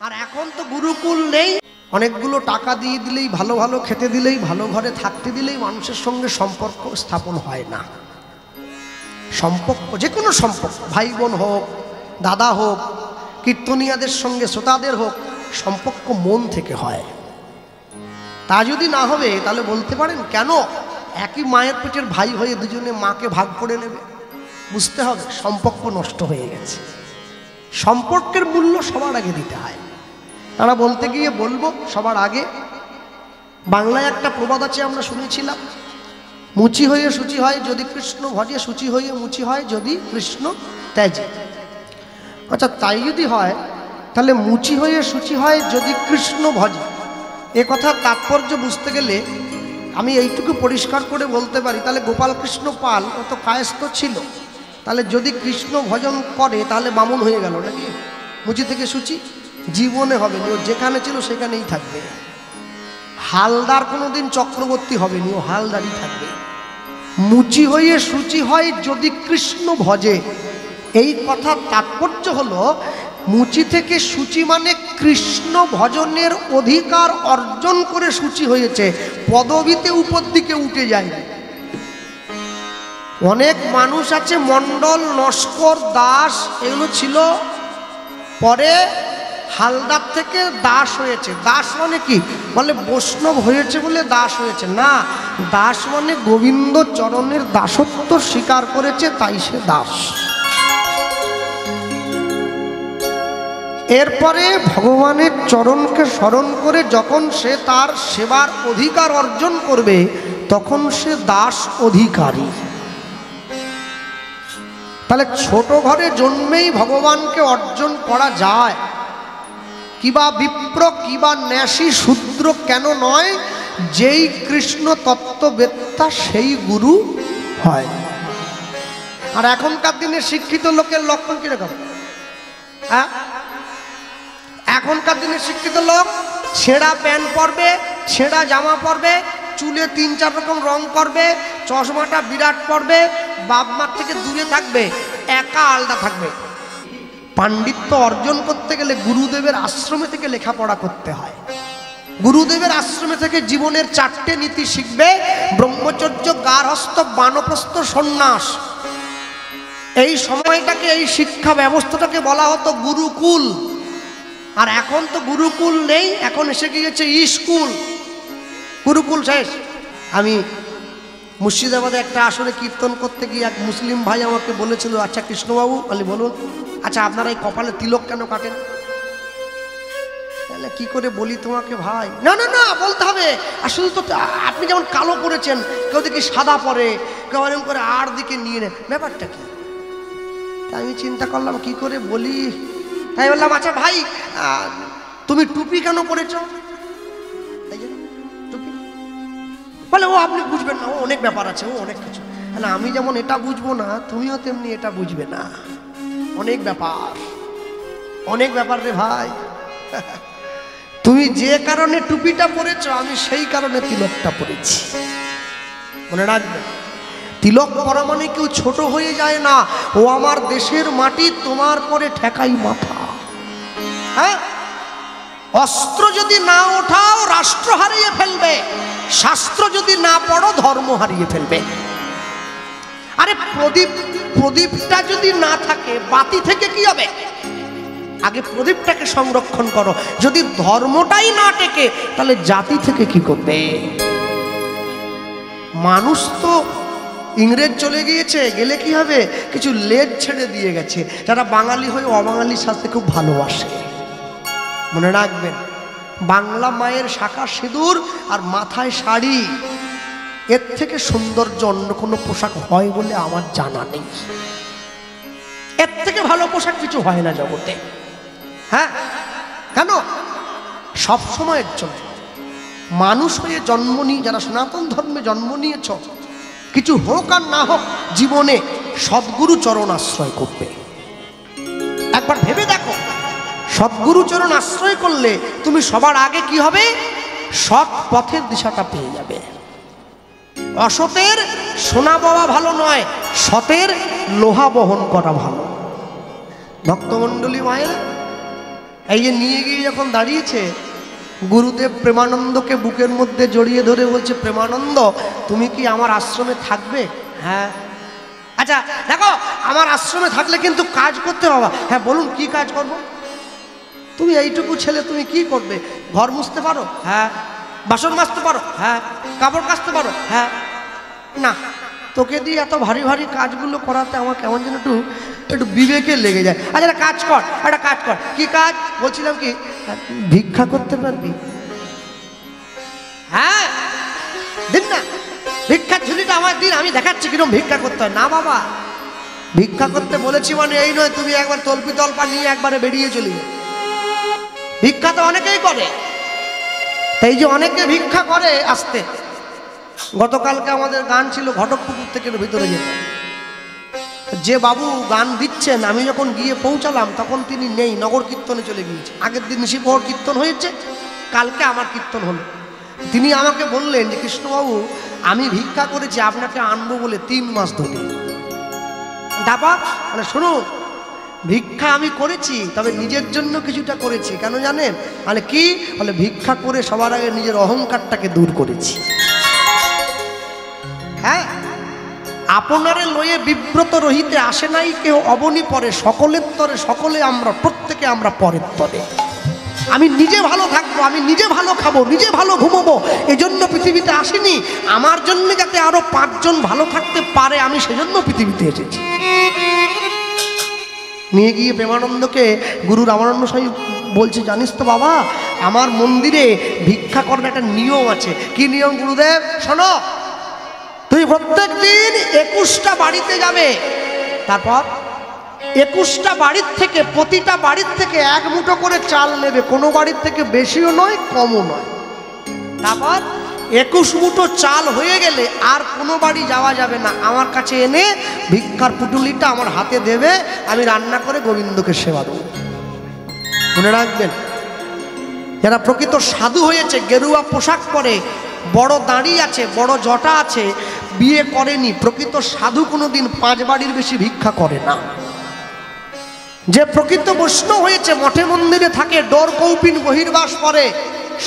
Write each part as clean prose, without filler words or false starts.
আর এখন তো গুরুকুল নেই, অনেকগুলো টাকা দিয়ে দিলেই, ভালো ভালো খেতে দিলেই, ভালো ঘরে থাকতে দিলেই মানুষের সঙ্গে সম্পর্ক স্থাপন হয় না। সম্পর্ক, যে কোনো সম্পর্ক, ভাই বোন হোক, দাদা হোক, কীর্তনিয়াদের সঙ্গে শ্রোতাদের হোক, সম্পর্ক মন থেকে হয়। তা যদি না হবে তাহলে বলতে পারেন কেন একই মায়ের পেটের ভাই হয়ে দুজনে মাকে ভাগ করে নেবে? বুঝতে হবে সম্পর্ক নষ্ট হয়ে গেছে। সম্পর্কের মূল্য সবার আগে দিতে হয়। তারা বলতে গিয়ে বলবো সবার আগে, বাংলায় একটা প্রবাদ আছে, আমরা শুনেছিলাম, মুচি হয়ে সূচি হয় যদি কৃষ্ণ ভজে, সূচি হয়ে মুচি হয় যদি কৃষ্ণ ত্যাজে। আচ্ছা, তাই যদি হয় তাহলে মুচি হয়ে সূচি হয় যদি কৃষ্ণ ভজে, এ কথার তাৎপর্য বুঝতে গেলে আমি এইটুকু পরিষ্কার করে বলতে পারি, তাহলে গোপাল কৃষ্ণ পাল ও তো কায়স্থ ছিল, তাহলে যদি কৃষ্ণ ভজন করে তাহলে বামুন হয়ে গেল নাকি? মুচি থেকে সূচি জীবনে হবে নি, ও যেখানে ছিল সেখানেই থাকবে। হালদার কোনোদিন চক্রবর্তী হবে নি, ও হালদারই থাকবে। মুচি হয়ে সূচি হয় যদি কৃষ্ণ ভজে, এই কথার তাৎপর্য হলো মুচি থেকে সূচি মানে কৃষ্ণ ভজনের অধিকার অর্জন করে সূচি হয়েছে, পদবীতে উপর দিকে উঠে যায়। অনেক মানুষ আছে মণ্ডল, নস্কর, দাস, এগুলো ছিল, পরে হালদার থেকে দাস হয়েছে। দাস মানে কি? বলে বৈষ্ণব হয়েছে বলে দাস হয়েছে না, দাস মানে গোবিন্দ চরণের দাসত্ব স্বীকার করেছে, তাই সে দাস। এরপরে ভগবানের চরণকে স্মরণ করে যখন সে তার সেবার অধিকার অর্জন করবে তখন সে দাস অধিকারী। তাহলে ছোট ঘরে জন্মেই ভগবানকে অর্জন করা যায়, কিবা বিপ্র কিবা ন্যাসী শূদ্র কেন নয়, যেই কৃষ্ণ তত্ত্ববেত্তা সেই গুরু হয়। আর এখনকার দিনে শিক্ষিত লোকের লক্ষণ কিরকম? হ্যাঁ, এখনকার দিনে শিক্ষিত লোক ছেঁড়া প্যান্ট পরবে, ছেঁড়া জামা পরবে, চুলে 3-4 রকম রং করবে, চশমাটা বিরাট পরবে, বাপ মার থেকে দূরে থাকবে, একা আলাদা থাকবে। পাণ্ডিত্য অর্জন করতে গেলে গুরুদেবের আশ্রমে থেকে লেখাপড়া করতে হয়। গুরুদেবের আশ্রমে থেকে জীবনের 4টে নীতি শিখবে, ব্রহ্মচর্য, গার্হস্থ্য, বানপ্রস্থ, সন্ন্যাস। এই সময়টাকে, এই শিক্ষা ব্যবস্থাটাকে বলা হতো গুরুকুল। আর এখন তো গুরুকুল নেই, এখন এসে গিয়েছে স্কুল। গুরুকুল শেষ। আমি মুর্শিদাবাদে একটা আসরে কীর্তন করতে গিয়ে এক মুসলিম ভাই আমাকে বলেছিল, আচ্ছা কৃষ্ণবাবু, বলি বলুন, আচ্ছা আপনারা এই কপালে তিলক কেন কাটেন? তাহলে কি করে বলি তোমাকে ভাই? না না না, বলতে হবে। আসলে তো আপনি যেমন কালো পরেছেন, কেউ দেখি সাদা পরে, কেউ এরকম করে আর দিকে নিয়ে নেন, ব্যাপারটা কি? তাই আমি চিন্তা করলাম কি করে বলি। তাই বললাম, আচ্ছা ভাই তুমি টুপি কেন পরেছ? টুপি বলে, ও আপনি বুঝবেন না, ও অনেক ব্যাপার আছে, ও অনেক কিছু। তাহলে আমি যেমন এটা বুঝবো না, তুমিও তেমনি এটা বুঝবে না। অনেক ব্যাপার, অনেক ব্যাপার রে ভাই। তুমি যে কারণে টুপিটা পরেছ, আমি সেই কারণে তিলকটা পরেছি। মনে রাখবে, তিলক পরা মানে কেউ ছোট হয়ে যায় না। ও আমার দেশের মাটি, তোমার পরে ঠেকাই মাথা। হ্যাঁ, অস্ত্র যদি না ওঠাও রাষ্ট্র হারিয়ে ফেলবে, শাস্ত্র যদি না পড়ো ধর্ম হারিয়ে ফেলবে। আরে প্রদীপটা যদি না থাকে, বাতি থেকে কি হবে? আগে প্রদীপটাকে সংরক্ষণ করো। যদি ধর্মটাই না টেকে তাহলে জাতি থেকে কি করবে? মানুষ তো ইংরেজ চলে গিয়েছে, গেলে কি হবে? কিছু লেজ ছেড়ে দিয়ে গেছে, যারা বাঙালি হয়ে অবাঙালির সাথে খুব ভালোবাসে। মনে রাখবেন, বাংলা মায়ের শাঁখা সিঁদুর আর মাথায় শাড়ি, এর থেকে সৌন্দর্য অন্য কোনো পোশাক হয় বলে আমার জানা নেই। এর থেকে ভালো পোশাক কিছু হয় না জগতে। হ্যাঁ, কেন? সব সময়ের জন্য মানুষ হয়ে জন্ম নিয়ে, যারা সনাতন ধর্মে জন্ম নিয়েছ, কিছু হোক আর না হোক, জীবনে সদ্গুরু চরণ আশ্রয় করবে। একবার ভেবে দেখো, সদ্গুরু চরণ আশ্রয় করলে তুমি সবার আগে কি হবে? সৎ পথের দিশাটা পেয়ে যাবে। অসতের সোনা পাওয়া ভালো নয়, সতের লোহা বহন করা ভালো। ভক্তমণ্ডলী মায়েরা, এই যে নিয়ে গিয়ে যখন দাঁড়িয়েছে, গুরুদেব প্রেমানন্দকে বুকের মধ্যে জড়িয়ে ধরে বলছে, প্রেমানন্দ তুমি কি আমার আশ্রমে থাকবে? হ্যাঁ। আচ্ছা দেখো, আমার আশ্রমে থাকলে কিন্তু কাজ করতে বাবা। হ্যাঁ বলুন কি কাজ করব? তুমি এইটুকু ছেলে, তুমি কি করবে? ঘর মুছতে পারো? হ্যাঁ। বাসন মাজতে পারো? হ্যাঁ। কাপড় কাচতে পারো? হ্যাঁ। না, তোকে দিয়ে এত ভারী ভারী কাজগুলো করাতে আমার কেমন যেন একটু বিবেকে লেগে যায়। আচ্ছা একটা কাজ কর, একটা কাজ কর। কি কাজ? বলছিলাম কি ভিক্ষা করতে পারবি? হ্যাঁ দিন না, ভিক্ষার ঝুলিটা আমার দিন, আমি দেখাচ্ছি কিরকম ভিক্ষা করতে হয়। না বাবা, ভিক্ষা করতে বলেছি মানে এই নয় তুমি একবার তল্পি তল্পা নিয়ে একবারে বেরিয়ে চলি। ভিক্ষা তো অনেকেই করে, তাই যে অনেকে ভিক্ষা করে আসতে। গতকালকে আমাদের গান ছিল ঘটকপুকুর থেকে ভিতরে যেতে, যে বাবু গান দিচ্ছেন আমি যখন গিয়ে পৌঁছালাম তখন তিনি নেই, নগর কীর্তনে চলে গিয়েছে। আগের দিন নিশিপ্রহর কীর্তন হয়েছে, কালকে আমার কীর্তন হলো। তিনি আমাকে বললেন যে কৃষ্ণবাবু আমি ভিক্ষা করেছি আপনাকে আনবো বলে 3 মাস ধরে। দাবা মানে শুনুন, ভিক্ষা আমি করেছি, তবে নিজের জন্য কিছুটা করেছি। কেন জানেন? মানে কি বলে, ভিক্ষা করে সবার আগে নিজের অহংকারটাকে দূর করেছি। হ্যাঁ, আপনারে লয়ে বিব্রত রহিতে আসে নাই কেউ অবনী পরে, সকলের তরে সকলে আমরা, প্রত্যেকে আমরা পরের তরে। আমি নিজে ভালো থাকবো, আমি নিজে ভালো খাবো, নিজে ভালো ঘুমোবো, এজন্য পৃথিবীতে আসিনি। আমার জন্য যাতে আরো 5 জন ভালো থাকতে পারে আমি সেজন্য পৃথিবীতে এসেছি। নিয়ে গিয়ে প্রেমানন্দকে গুরু রামানন্দ স্বামী বলছে, জানিস তো বাবা আমার মন্দিরে ভিক্ষা করার একটা নিয়ম আছে। কি নিয়ম গুরুদেব? শোনো, তুই প্রত্যেক দিন 21টা বাড়িতে যাবে, তারপর 21টা বাড়ির থেকে প্রতিটা বাড়ির থেকে 1 মুঠো করে চাল নেবে, কোনো বাড়ির থেকে বেশিও নয় কমও নয়। তারপর 21 মুঠো চাল হয়ে গেলে আর কোনো বাড়ি যাওয়া যাবে না, আমার কাছে এনে ভিক্ষার পুটুলিটা আমার হাতে দেবে, আমি রান্না করে গোবিন্দকে সেবা দেবো। মনে রাখবেন, যারা প্রকৃত সাধু হয়েছে, গেরুয়া পোশাক পরে, বড় দাড়ি আছে, বড় জটা আছে, বিয়ে করেনি, প্রকৃত সাধু কোনোদিন 5 বাড়ির বেশি ভিক্ষা করে না। যে প্রকৃত বৈষ্ণব হয়েছে, মঠে মন্দিরে থাকে, ডোর কৌপিন বহির্বাস পরে,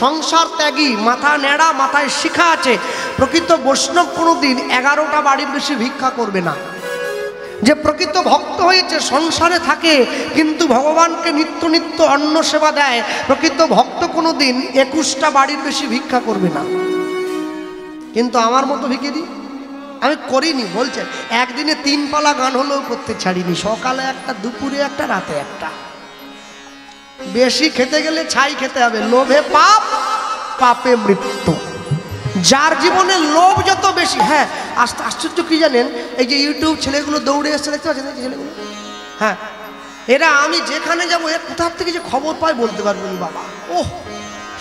সংসার ত্যাগী, মাথা নেড়া, মাথায় শিখা আছে, প্রকৃত বৈষ্ণব কোনোদিন 11টা বাড়ির বেশি ভিক্ষা করবে না। যে প্রকৃত ভক্ত হয়েছে, সংসারে থাকে কিন্তু ভগবানকে নিত্য নিত্য অন্ন সেবা দেয়, প্রকৃত ভক্ত কোনোদিন 21টা বাড়ির বেশি ভিক্ষা করবে না। কিন্তু আমার মতো ভিখারি আমি করিনি। বলছেন একদিনে 3 পালা গান হলেও করতে ছাড়িনি, সকালে একটা, দুপুরে একটা, রাতে একটা। বেশি খেতে গেলে ছাই খেতে হবে। লোভে পাপ, পাপে মৃত্যু। যার জীবনে লোভ যত বেশি, হ্যাঁ আশ্চর্য কি জানেন, এই যে ইউটিউব ছেলেগুলো দৌড়ে এসছে, দেখতে পাচ্ছেন ছেলেগুলো? হ্যাঁ, এরা আমি যেখানে যাবো এর কোথার থেকে যে খবর পায় বলতে পারবো না বাবা। ওহ,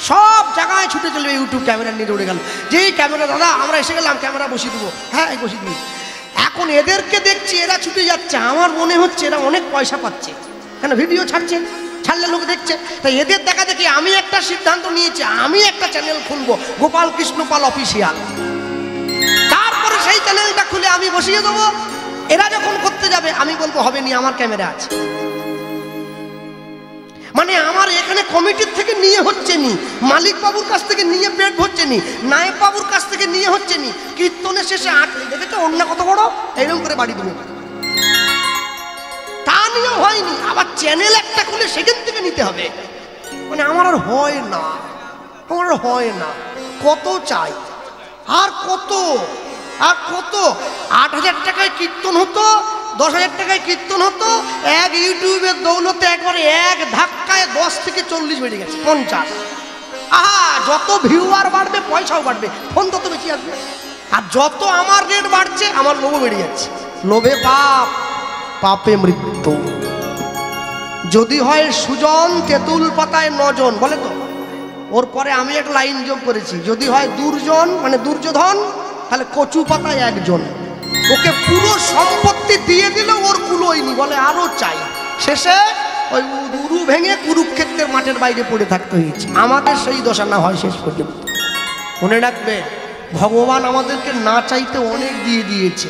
সব জায়গায় ছুটে চলবে, ইউটিউব ক্যামেরা নিয়ে দৌড়ে গেল, যেই ক্যামেরা দাদা আমরা এসে গেলাম, ক্যামেরা বসিয়ে দেবো। হ্যাঁ বসিয়ে দিই। এখন এদেরকে দেখছি এরা ছুটে যাচ্ছে, আমার মনে হচ্ছে এরা অনেক পয়সা পাচ্ছে, কেন ভিডিও ছাড়ছে, ছাড়লে লোক দেখছে। তাই এদের দেখা দেখি আমি একটা সিদ্ধান্ত নিয়েছি, আমি একটা চ্যানেল খুলবো, গোপাল কৃষ্ণ পাল অফিসিয়াল। তারপরে সেই চ্যানেলটা খুলে আমি বসিয়ে দেবো। এরা যখন করতে যাবে আমি বলবো হবে নি, আমার ক্যামেরা আছে। মানে আমার এখানে কমিটির থেকে নিয়ে হচ্ছে নি, মালিক বাবুর কাছ থেকে নিয়ে পেট ভরছে নি, নায়েব বাবুর কাছ থেকে নিয়ে হচ্ছে নি, কীর্তনের শেষে দেখেছো অন্য কত বড়, এরকম করে বাড়ি দেবো, তা নিয়ে হয়নি। আবার চ্যানেল একটা খুলে সেখান থেকে নিতে হবে, মানে আমার আর হয় না, আমার আর হয় না। কত চাই, আর কত, আর কত? 8,000 টাকায় কীর্তন হতো, 10,000 টাকায় কীর্তন হতো, এক ইউটিউবের দৌলতে একবারে এক ধাক্কায় 10 থেকে 40 বেড়ে গেছে, 50। আহা, যত ভিউয়ার বাড়বে পয়সাও বাড়বে, ফোন তত বেশি আসবে। আর যত আমার রেট বাড়ছে আমার লোভও বেড়ে যাচ্ছে। লোভে পাপ, পাপে মৃত্যু। যদি হয় সুজন, তেঁতুল পাতায় 9 জন, বলে তো। ওর পরে আমি এক লাইন যোগ করেছি, যদি হয় দুর্জন মানে দুর্যোধন, তাহলে কচু পাতায় 1 জন। ওকে পুরো সম্পত্তি দিয়ে দিল, ওর কুলোয়নি, বলে আরো চাই। শেষে ওই উরু ভেঙে কুরুক্ষেত্রের মাঠের বাইরে পড়ে থাকতে হয়েছে। আমাদের সেই দশা না হয় শেষ পর্যন্ত। মনে রাখবে, ভগবান আমাদেরকে না চাইতে অনেক দিয়ে দিয়েছে,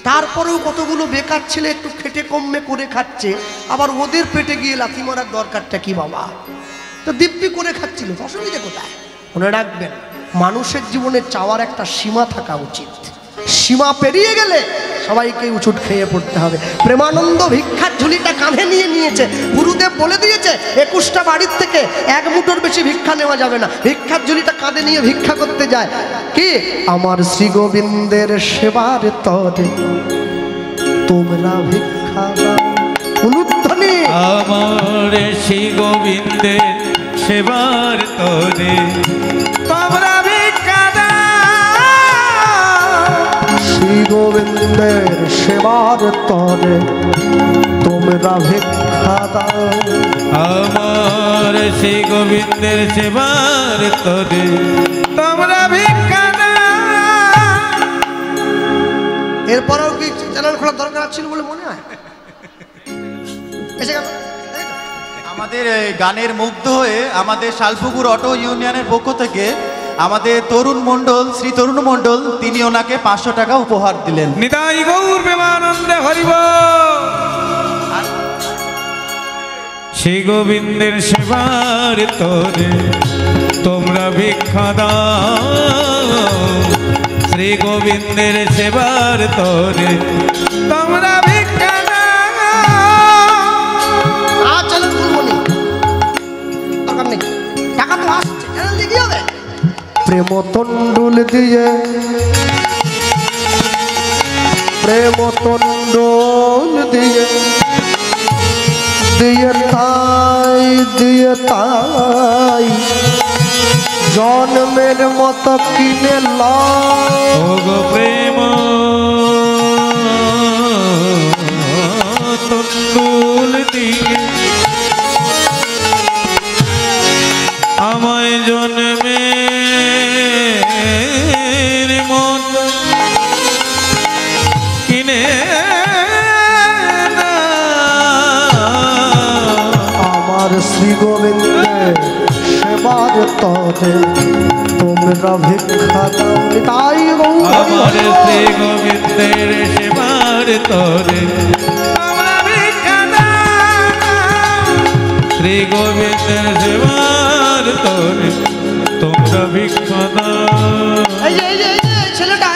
তারপরেও কতগুলো বেকার ছেলে একটু খেটে কমে করে খাচ্ছে, আবার ওদের পেটে গিয়ে লাথি মারার দরকারটা কি বাবা? তো দিব্যি করে খাচ্ছিল, অসুবিধা কোথায়? মনে রাখবেন, মানুষের জীবনে চাওয়ার একটা সীমা থাকা উচিত। সীমা পেরিয়ে গেলে সবাইকে উচুট খেয়ে পড়তে হবে। প্রেমানন্দ ভিক্ষার ঝুলিটা কাঁধে নিয়ে নিয়েছে। গুরুদেব বলে দিয়েছে 21টা বাড়ির থেকে 1 মুঠোর বেশি ভিক্ষা নেওয়া যাবে না। ভিক্ষার ঝুলিটা কাঁধে নিয়ে ভিক্ষা করতে যায়। কি? আমার শ্রী গোবিন্দের সেবার তরে তোমরা ভিক্ষা দাও। উলুধ্বনি। আমার শ্রী গোবিন্দের সেবার তরে তোমরা ভিক্ষা দাও। শ্রী গোবিন্দের সেবার তরে তোমরা ভিক্ষা দাও। আমার শ্রী গোবিন্দের সেবার তরে তোমরা ভিক্ষা দাও। এরপরেও কি চ্যানেল খোলার দরকার ছিল বলে মনে হয়? এসে গেল। আমাদের গানের মুগ্ধ হয়ে আমাদের শালপুকুর অটো ইউনিয়নের পক্ষ থেকে আমাদের তরুণ মণ্ডল, শ্রী তরুণ মণ্ডল, তিনি ওনাকে 500 টাকা উপহার দিলেন। নিতাই গৌর প্রেমানন্দে হরিব। শ্রী গোবিন্দের সেবার তরে তোমরা ভিক্ষা দাও। শ্রী গোবিন্দের সেবার তরে তোমরা ভিক্ষা দাও। চ্যানেল খুলবো নি, দরকার নেই, টাকা তো আসছে, চ্যানেল দিয়ে কি হবে? প্রেম তন্ডুল দিয়ে, প্রেম তন্ডুল দিয়ে, দিয়ে তাই জন্মের মতো কিনে ওগো প্রেম তন্ডুল দিয়ে আমায় জন্মের মতো কিনে আমার শ্রী গোবিন্দের সেবার তরে তোমরা ভিক্ষা দাও। তাই আমার শ্রী গোবিন্দের সেবার তরে তোমরা ভিক্ষা দাও। শ্রী গোবিন্দের সেবার তরে তোমরা ভিক্ষা দাও। এই যে ছেলেটা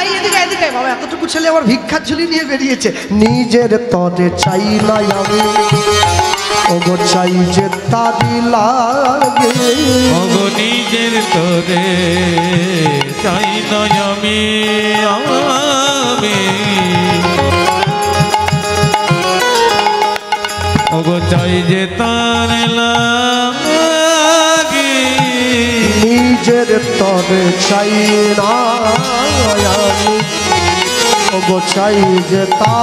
এদিকে বাবা, এতটুকু ছেলে আবার ভিক্ষার ঝুলি নিয়ে বেরিয়েছে। নিজের তরে চাই না আমি, ওগো চাই যে তারি লাগে। ওগো নিজের তরে চাই না আমি, ওগো চাই যে তার লাগে। নিজের তরে চাই না আমি, ওগো চাই যে তার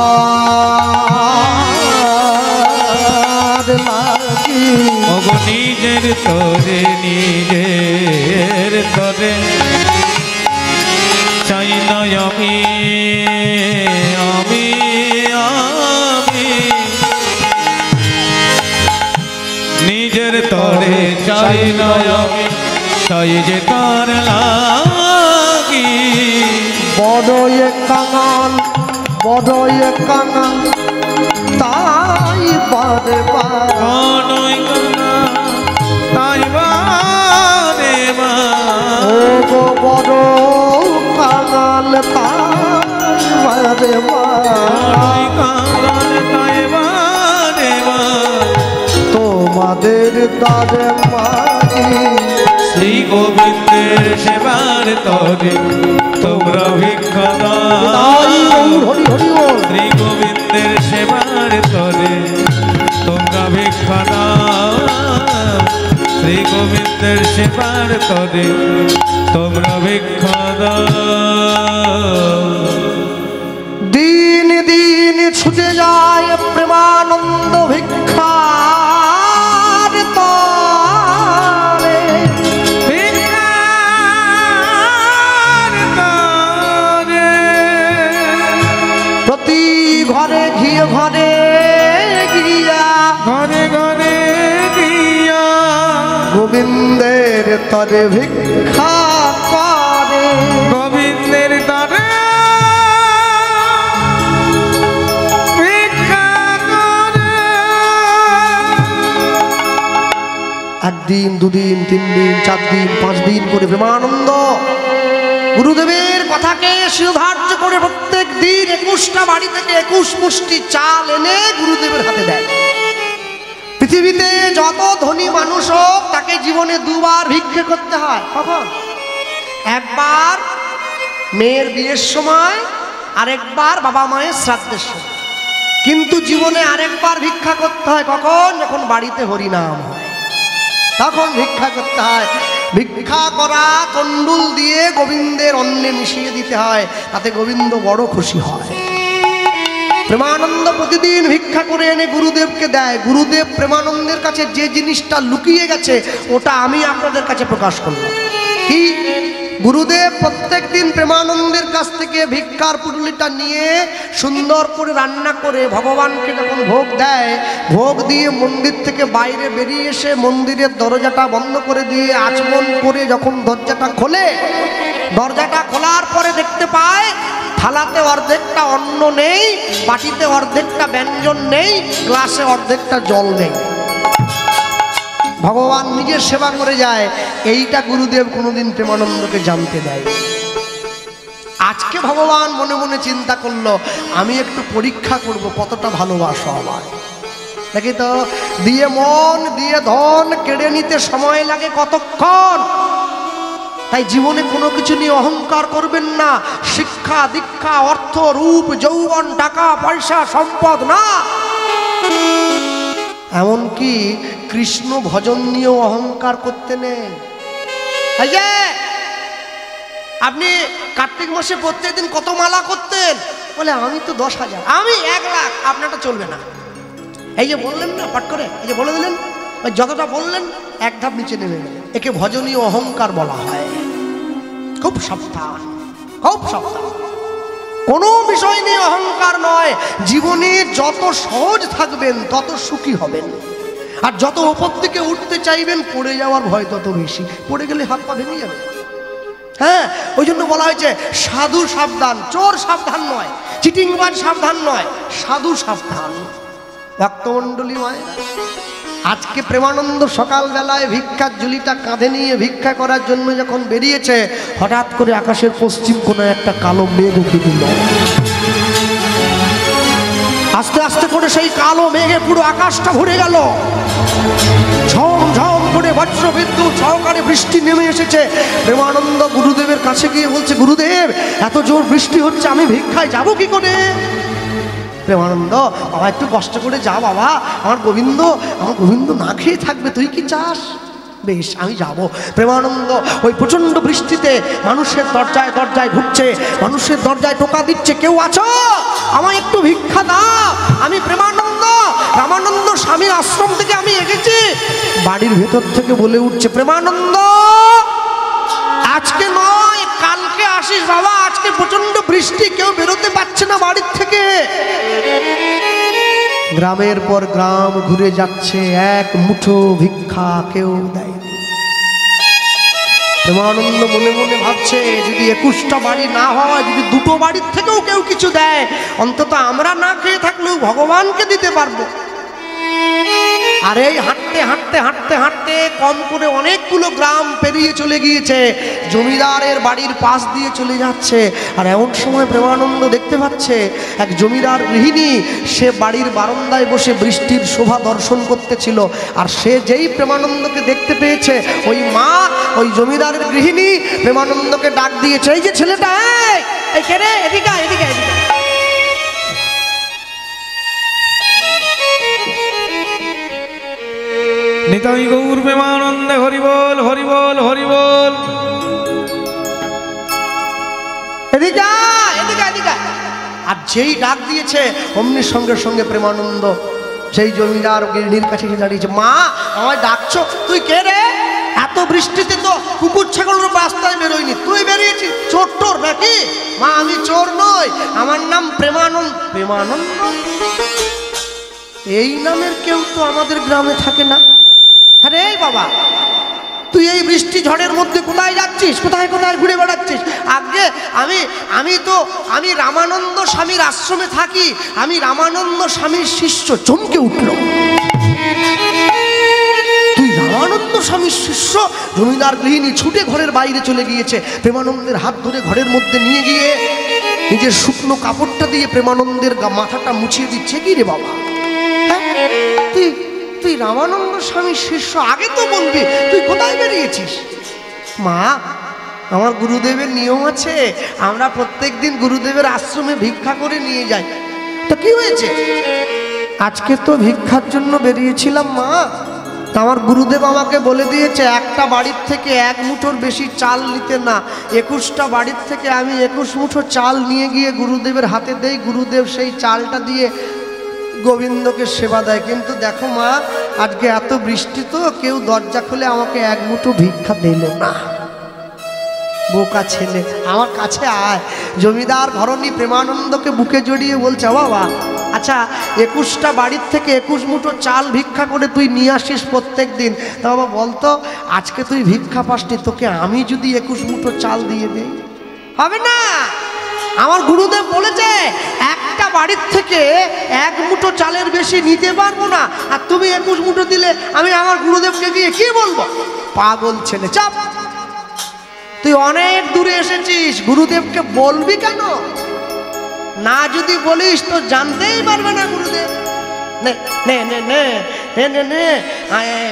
লাগে। ওগো নিজের তরে চাই না আমি, নিজের তরে চাই না আমি, চাই যে তার লাগি। বড়য়ে কাঙাল তাই বারে তাই বারে ও গো বড় কাঙাল তাই বারে তোমাদের দ্বারে মাগি। শ্রী গোবিন্দের সেবার তরে তোমরা ভিক্ষা দাও। শ্রী গোবিন্দের সেবার তরে তোমরা ভিক্ষা দাও। শ্রী গোবিন্দের সেবার তরে তোমরা ভিক্ষা দাও। দিন দিন ছুটে যায় প্রেমানন্দ ভিক্ষার তরে। প্রতি ঘরে ঘরে গিয়া গোবিন্দের তরে ভিক্ষা করে। গোবিন্দের তরে দিন 2 দিন 3 দিন 4 দিন 5 দিন করে প্রেমানন্দ গুরুদেবের কথাকে শিরোধার্য করে প্রত্যেক দিন 21টা বাড়ি থেকে 21 মুষ্টি চাল এনে গুরুদেবের হাতে দেয়। পৃথিবীতে যত ধনী মানুষ হোক তাকে জীবনে 2 বার ভিক্ষে করতে হয়। কখন? একবার মেয়ের বিয়ের সময়, আরেকবার বাবা মায়ের শ্রাদ্ধের সময়। কিন্তু জীবনে আরেকবার ভিক্ষা করতে হয় কখন? যখন বাড়িতে হরিনাম হয়, তখন ভিক্ষা করতে হয়। ভিক্ষা করা তন্ডুল দিয়ে গোবিন্দের অন্নে মিশিয়ে দিতে হয়, তাতে গোবিন্দ বড় খুশি হয়। প্রেমানন্দ প্রতিদিন ভিক্ষা করে এনে গুরুদেবকে দেয়। গুরুদেব প্রেমানন্দের কাছে যে জিনিসটা লুকিয়ে গেছে ওটা আমি আপনাদের কাছে প্রকাশ করলাম। কি? গুরুদেব প্রত্যেক দিন প্রেমানন্দের কাছ থেকে ভিক্ষার পুটলিটা নিয়ে সুন্দর করে রান্না করে ভগবানকে যখন ভোগ দেয়, ভোগ দিয়ে মন্দির থেকে বাইরে বেরিয়ে এসে মন্দিরের দরজাটা বন্ধ করে দিয়ে আচমন করে যখন দরজাটা খোলে, দরজাটা খোলার পরে দেখতে পায় থালাতে অর্ধেকটা অন্ন নেই, বাটিতে অর্ধেকটা ব্যঞ্জন নেই, গ্লাসে অর্ধেকটা জল নেই। ভগবান নিজের সেবা করে যায়। এইটা গুরুদেব কোনোদিন প্রেমানন্দকে জানতে দেয়। আজকে ভগবান মনে মনে চিন্তা করলো, আমি একটু পরীক্ষা করব কতটা ভালোবাসো আমার। দেখি তো, দিয়ে মন দিয়ে ধন কেড়ে নিতে সময় লাগে কতক্ষণ। তাই জীবনে কোনো কিছু নিয়ে অহংকার করবেন না। শিক্ষা দীক্ষা অর্থ রূপ যৌবন টাকা পয়সা সম্পদ না, এমনকি কৃষ্ণ ভজন নিয়েও অহংকার করতে নেই। এই যে আপনি কার্তিক মাসে প্রত্যেকদিন কত মালা করতেন? বলে আমি তো 10,000, আমি 1 লাখ। আপনারটা চলবে না। এই যে বললেন না পাঠ করে, এই যে বলে দিলেন, যতটা বললেন 1 ধাপ নিচে নেমে গেলেন। একে ভজনীয় অহংকার বলা হয়। খুব সাবধান, খুব সাবধান। কোনো বিষয় নিয়ে অহংকার নয়। জীবনে যত সহজ থাকবেন তত সুখী হবেন, আর যত উপর থেকে উঠতে চাইবেন পড়ে যাওয়ার ভয় তত বেশি। পড়ে গেলে হাত পা ভেঙে যাবে। হ্যাঁ, ওই জন্য বলা হয়েছে সাধু সাবধান, চোর সাবধান নয়, চিটিংবাজ সাবধান নয়, সাধু সাবধান। ভক্তমণ্ডলী মায়ের, আজকে প্রেমানন্দ সকালবেলায় ভিক্ষার ঝুলিটা কাঁধে নিয়ে ভিক্ষা করার জন্য যখন বেরিয়েছে, হঠাৎ করে আকাশের পশ্চিম কোণায় একটা কালো মেঘ উঠে দিল। আস্তে আস্তে করে সেই কালো মেঘে পুরো আকাশটা ভরে গেল। ঝম ঝম করে বজ্র বিদ্যুৎ সহকারে বৃষ্টি নেমে এসেছে। প্রেমানন্দ গুরুদেবের কাছে গিয়ে বলছে, গুরুদেব এত জোর বৃষ্টি হচ্ছে, আমি ভিক্ষায় যাব কি করে? প্রেমানন্দ, বাবা একটু কষ্ট করে যা বাবা, আমার গোবিন্দ না খেয়ে থাকবে, তুই কি চাস? বেশ, আমি যাব। প্রেমানন্দ ওই প্রচন্ড বৃষ্টিতে মানুষের দরজায় দরজায় ঢুকছে, মানুষের দরজায় টোকা দিচ্ছে, কেউ আছো? আমায় একটু ভিক্ষা দাও। আমি প্রেমানন্দ, রামানন্দ স্বামীর আশ্রম থেকে আমি এসেছি। বাড়ির ভেতর থেকে বলে উঠছে, প্রেমানন্দ আজকে নয় কালকে আসিস বাবা, আজকে প্রচন্ড বৃষ্টি, কেউ বেরোতে পারছে না বাড়ির থেকে। গ্রামের পর গ্রাম ঘুরে যাচ্ছে, এক মুঠো ভিক্ষা কেউ দেয়নি। প্রেমানন্দ মনে মনে ভাবছে, যদি 21টা বাড়ি না হয়, যদি 2টো বাড়ির থেকেও কেউ কিছু দেয়, অন্তত আমরা না খেয়ে থাকলেও ভগবানকে দিতে পারবো। আর এই হাঁটতে হাঁটতে হাঁটতে হাঁটতে কম করে অনেকগুলো গ্রাম পেরিয়ে চলে গিয়েছে, জমিদারের বাড়ির পাশ দিয়ে চলে যাচ্ছে। আর এমন সময় প্রেমানন্দ দেখতে পাচ্ছে এক জমিদার গৃহিণী, সে বাড়ির বারান্দায় বসে বৃষ্টির শোভা দর্শন করতেছিল। আর সে যেই প্রেমানন্দকে দেখতে পেয়েছে, ওই মা, ওই জমিদারের গৃহিণী প্রেমানন্দকে ডাক দিয়েছে, এই যে ছেলেটা, এই কে রে, এদিকে এদিকে এদিকে। নিতাই গৌর প্রেমানন্দে হরি বল, হরি বল, হরি বল। এদিকে এদিকে এদিকে। আর যেই ডাক দিয়েছে অমনি সঙ্গে সঙ্গে প্রেমানন্দ সেই জমিদার গিরণীর কাছে দাঁড়িয়েছে, মা আমায় ডাকছো? তুই কে রে? এত বৃষ্টিতে তো কুকুর ছাগলের রাস্তায় বেরোয়নি, তুই বেরিয়েছিস? চোর টোর নাকি? মা আমি চোর নই, আমার নাম প্রেমানন্দ। প্রেমানন্দ? এই নামের কেউ তো আমাদের গ্রামে থাকে না। হ্যাঁ রে বাবা, তুই এই বৃষ্টি ঝড়ের মধ্যে কোথায় যাচ্ছিস? কোথায় কোথায় ঘুরে বেড়াচ্ছিস? আগে আমি রামানন্দ স্বামীর আশ্রমে থাকি, আমি রামানন্দ স্বামীর শিষ্য। চমকে উঠল, তুই রামানন্দ স্বামীর শিষ্য জমিদার গৃহিণী ছুটে ঘরের বাইরে চলে গিয়েছে। প্রেমানন্দের হাত ধরে ঘরের মধ্যে নিয়ে গিয়ে নিজের শুকনো কাপড়টা দিয়ে প্রেমানন্দের মাথাটা মুছিয়ে দিচ্ছে। কি রে বাবা, হ্যাঁ তুই রামানন্দ স্বামীর শিষ্য, আগে তো বলবি, তুই কোথায় বেরিয়েছিস? মা, আমার গুরুদেবের নিয়ম আছে, আমরা প্রত্যেক দিন গুরুদেবের আশ্রমে ভিক্ষা করে নিয়ে যাই। তো কি হয়েছে? আজকে তো ভিক্ষার জন্য বেরিয়েছিলাম মা, তা আমার গুরুদেব আমাকে বলে দিয়েছে একটা বাড়ির থেকে এক মুঠোর বেশি চাল নিতে না। 21টা বাড়ির থেকে আমি 21 মুঠো চাল নিয়ে গিয়ে গুরুদেবের হাতে দেই, গুরুদেব সেই চালটা দিয়ে গোবিন্দকে সেবা দেয়। কিন্তু দেখো মা, আজকে এত বৃষ্টি তো কেউ দরজা খুলে আমাকে এক মুঠো ভিক্ষা দিল না। বোকা ছেলে, আমার কাছে আয়। জমিদার ঘরণী প্রেমানন্দকে বুকে জড়িয়ে বলছে, বাবা আচ্ছা 21টা বাড়ির থেকে 21 মুঠো চাল ভিক্ষা করে তুই নিয়ে আসিস প্রত্যেক দিন, তা বাবা বলতো আজকে তুই ভিক্ষা পাসনি, তোকে আমি যদি 21 মুঠো চাল দিয়ে দিই? হবে না, আমার গুরুদেব বলেছে একটা বাড়ির থেকে এক মুঠো চালের বেশি নিতে পারবো না, আর তুমি 21 মুঠো দিলে আমি আমার গুরুদেবকে গিয়ে কি বলবো? পাগল ছেলে, চাপ। তুই অনেক দূরে এসেছিস, গুরুদেবকে বলবি কেন? না যদি বলিস তো জানতেই পারবে না গুরুদেব। নে নে নে নে নে নে নে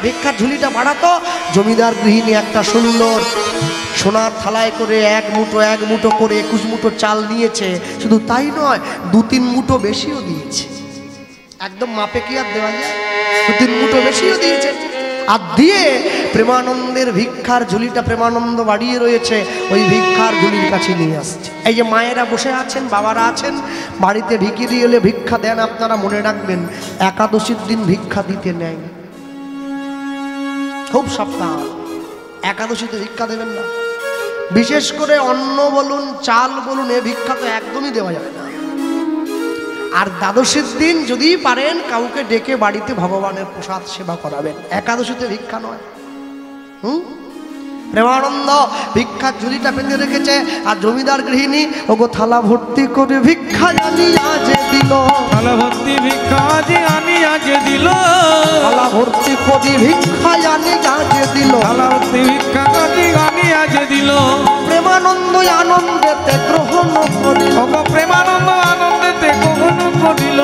ভিক্ষার ঝুলিটা বাড়াতো। জমিদার গৃহিণী একটা সুন্দর সোনার থালায় করে এক মুঠো করে 21 মুঠো চাল নিয়েছে। শুধু তাই নয়, 2-3 মুঠো বেশিও দিয়েছে। একদম মাপে কি আর দেওয়া যায়? 2-3 মুঠো বেশিও দিয়েছে। আর দিয়ে প্রেমানন্দের ভিক্ষার ঝুলিটা প্রেমানন্দ বাড়িয়ে রয়েছে, ওই ভিক্ষার ঝুলির কাছে নিয়ে আসছে। এই যে মায়েরা বসে আছেন, বাবারা আছেন, বাড়িতে ভিখিরি এলে ভিক্ষা দেন, আপনারা মনে রাখবেন একাদশীর দিন ভিক্ষা দিতে নেয়, খুব সাবধান। একাদশীতে ভিক্ষা দেবেন না, বিশেষ করে অন্ন বলুন চাল বলুন, এ ভিক্ষা তো একদমই দেওয়া যাবে না। আর দ্বাদশীর দিন যদি পারেন কাউকে ডেকে বাড়িতে ভগবানের প্রসাদ সেবা করাবেন, একাদশীতে ভিক্ষা নয়। প্রেমানন্দ ভিক্ষার ঝুলিটা পেতে রেখেছে, আর জমিদার গৃহিণী ওগো থালা ভর্তি করে ভিক্ষা আনিয়া যে দিল, থালা ভর্তি ভিক্ষা আনিয়া যে দিল, থালা ভর্তি করে ভিক্ষা আনিয়া যে দিল, থালা ভর্তি ভিক্ষা আনিয়া যে দিল। প্রেমানন্দ আনন্দেতে গ্রহণ করিল, প্রেমানন্দ আনন্দেতে গ্রহণ করিল,